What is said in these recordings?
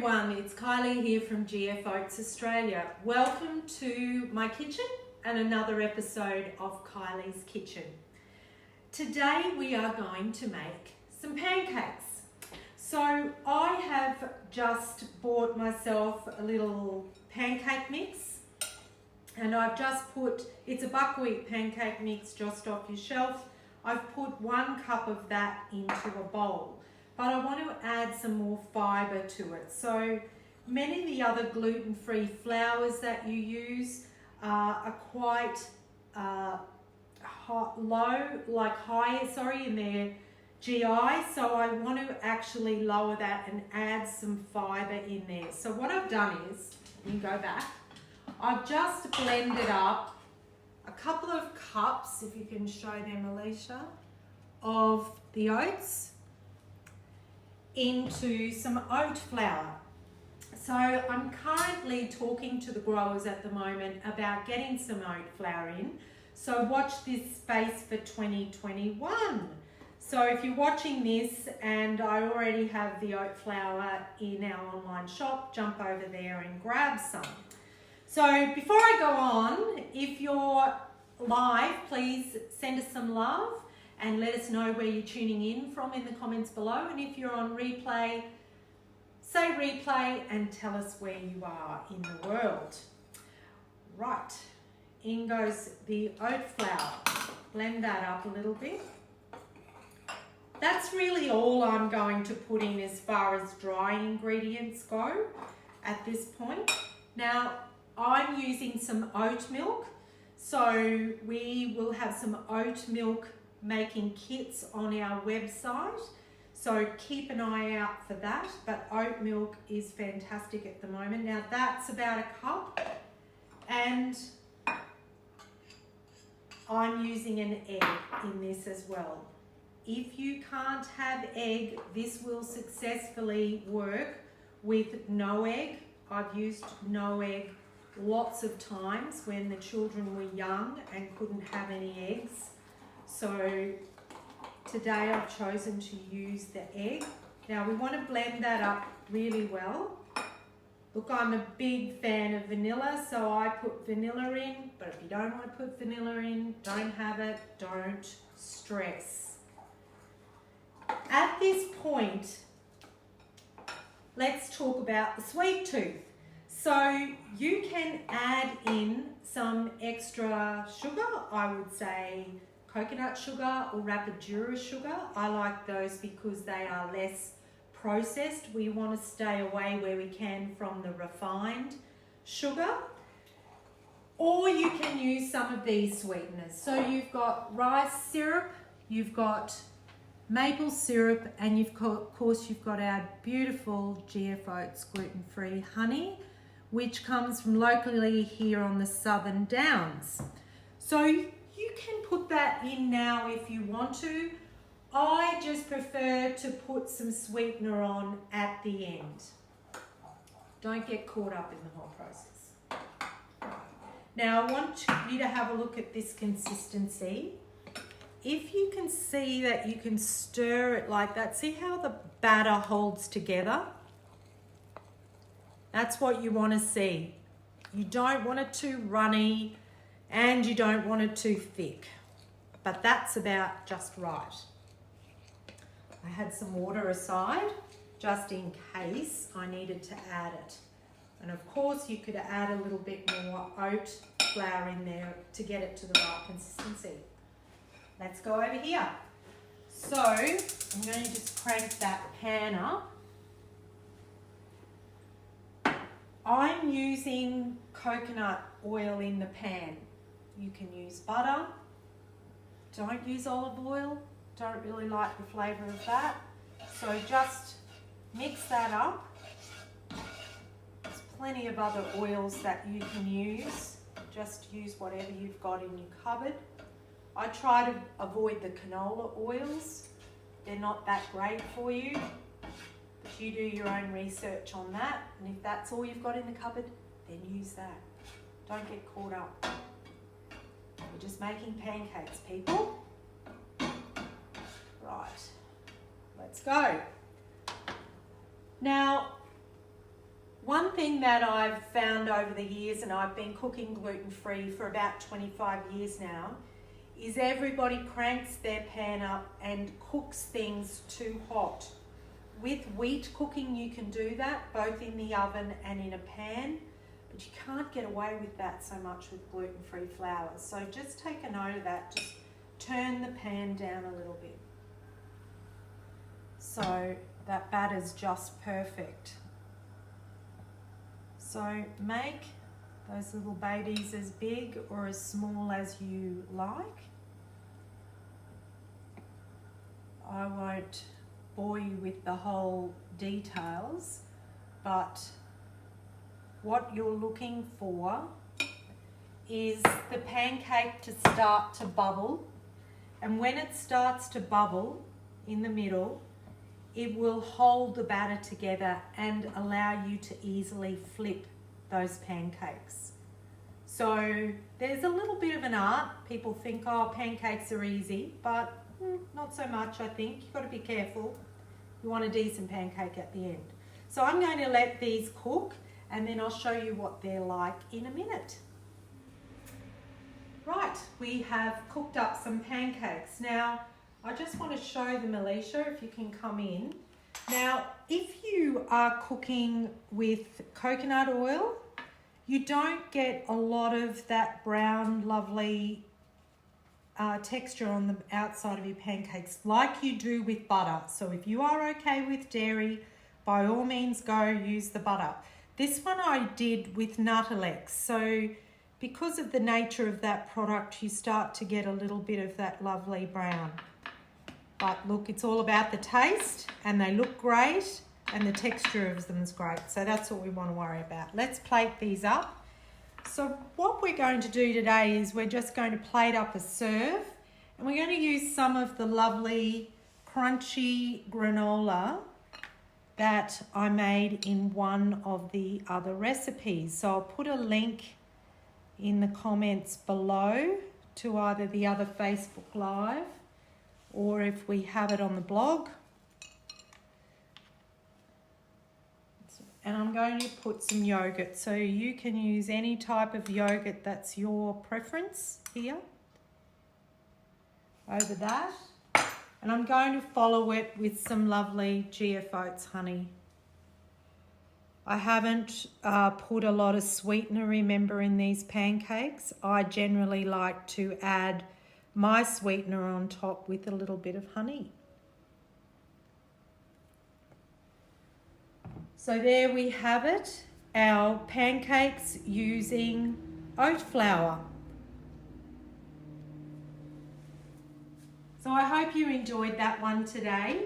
everyone, it's Kylie here from GF Oats Australia. Welcome to my kitchen and another episode of Kylie's Kitchen. Today we are going to make some pancakes. So I have just bought myself a little pancake mix and I've just put, it's a buckwheat pancake mix just off your shelf. I've put 1 cup of that into a bowl. But I want to add some more fibre to it. So many of the other gluten-free flours that you use are quite high in their GI. So I want to actually lower that and add some fibre in there. So what I've done is, you can go back, I've just blended up a couple of cups, if you can show them, Alicia, of the oats into some oat flour. So I'm currently talking to the growers at the moment about getting some oat flour in. So watch this space for 2021. So if you're watching this and I already have the oat flour in our online shop, jump over there and grab some. So before I go on, if you're live, please send us some love and let us know where you're tuning in from in the comments below. And if you're on replay, say replay and tell us where you are in the world. Right, in goes the oat flour. Blend that up a little bit. That's really all I'm going to put in as far as dry ingredients go at this point. Now, I'm using some oat milk. So we will have some oat milk making kits on our website, so keep an eye out for that. But oat milk is fantastic at the moment. Now that's about a cup, and I'm using an egg in this as well. If you can't have egg, this will successfully work with no egg. I've used no egg lots of times when the children were young and couldn't have any eggs. So today I've chosen to use the egg. Now we want to blend that up really well. Look, I'm a big fan of vanilla, so I put vanilla in, but if you don't want to put vanilla in, don't have it, don't stress. At this point, let's talk about the sweet tooth. So you can add in some extra sugar, I would say coconut sugar or rapadura sugar. I like those because they are less processed. We want to stay away where we can from the refined sugar. Or you can use some of these sweeteners. So you've got rice syrup, you've got maple syrup, and of course you've got our beautiful GF Oats gluten-free honey, which comes from locally here on the Southern Downs. So you can put that in now if you want to. I just prefer to put some sweetener on at the end. Don't get caught up in the whole process. Now I want you to have a look at this consistency. If you can see that you can stir it like that, see how the batter holds together? That's what you want to see. You don't want it too runny and you don't want it too thick, but that's about just right. I had some water aside just in case I needed to add it. And of course you could add a little bit more oat flour in there to get it to the right consistency. Let's go over here. So I'm going to just crank that pan up. I'm using coconut oil in the pan. You can use butter. Don't use olive oil. Don't really like the flavour of that. So just mix that up. There's plenty of other oils that you can use. Just use whatever you've got in your cupboard. I try to avoid the canola oils. They're not that great for you. But you do your own research on that. And if that's all you've got in the cupboard, then use that. Don't get caught up. We're just making pancakes, people. Right, let's go. Now, One thing that I've found over the years, and I've been cooking gluten-free for about 25 years now, is everybody cranks their pan up and cooks things too hot. With wheat cooking, you can do that, both in the oven and in a pan, but you can't get away with that so much with gluten-free flours. So just take a note of that. Just turn the pan down a little bit. So that batter's just perfect. So make those little babies as big or as small as you like. I won't bore you with the whole details, but what you're looking for is the pancake to start to bubble, and when it starts to bubble in the middle, it will hold the batter together and allow you to easily flip those pancakes. So there's a little bit of an art. People think, oh, pancakes are easy, but not so much, I think. You've got to be careful. You want a decent pancake at the end. So I'm going to let these cook, and then I'll show you what they're like in a minute. Right, we have cooked up some pancakes. Now, I just want to show them, Alicia, if you can come in. Now, if you are cooking with coconut oil, you don't get a lot of that brown, lovely texture on the outside of your pancakes like you do with butter. So if you are okay with dairy, by all means go use the butter. This one I did with Nuttelex. So because of the nature of that product, you start to get a little bit of that lovely brown. But look, it's all about the taste, and they look great, and the texture of them is great. So that's what we want to worry about. Let's plate these up. So what we're going to do today is we're just going to plate up a serve, and we're going to use some of the lovely crunchy granola that I made in one of the other recipes. So I'll put a link in the comments below to either the other Facebook Live, or if we have it on the blog. And I'm going to put some yogurt. So you can use any type of yogurt that's your preference here. Over that. And I'm going to follow it with some lovely GF Oats honey. I haven't put a lot of sweetener, remember, in these pancakes. I generally like to add my sweetener on top with a little bit of honey. So there we have it, our pancakes using oat flour. So I hope you enjoyed that one today.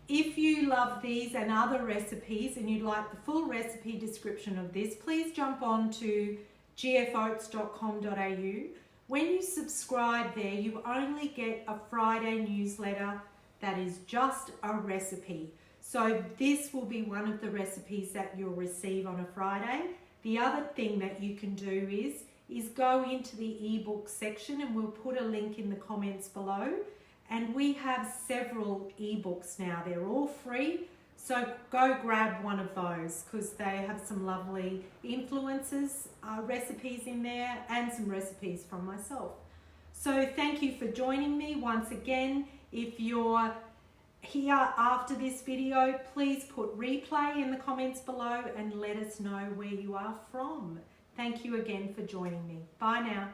If you love these and other recipes and you'd like the full recipe description of this, please jump on to gfoats.com.au. When you subscribe there, you only get a Friday newsletter that is just a recipe. So this will be one of the recipes that you'll receive on a Friday. The other thing that you can do is go into the ebook section, and we'll put a link in the comments below. And we have several ebooks now. They're all free. So go grab one of those, because they have some lovely influences, recipes in there, and some recipes from myself. So thank you for joining me once again. If you're here after this video, please put replay in the comments below and let us know where you are from. Thank you again for joining me. Bye now.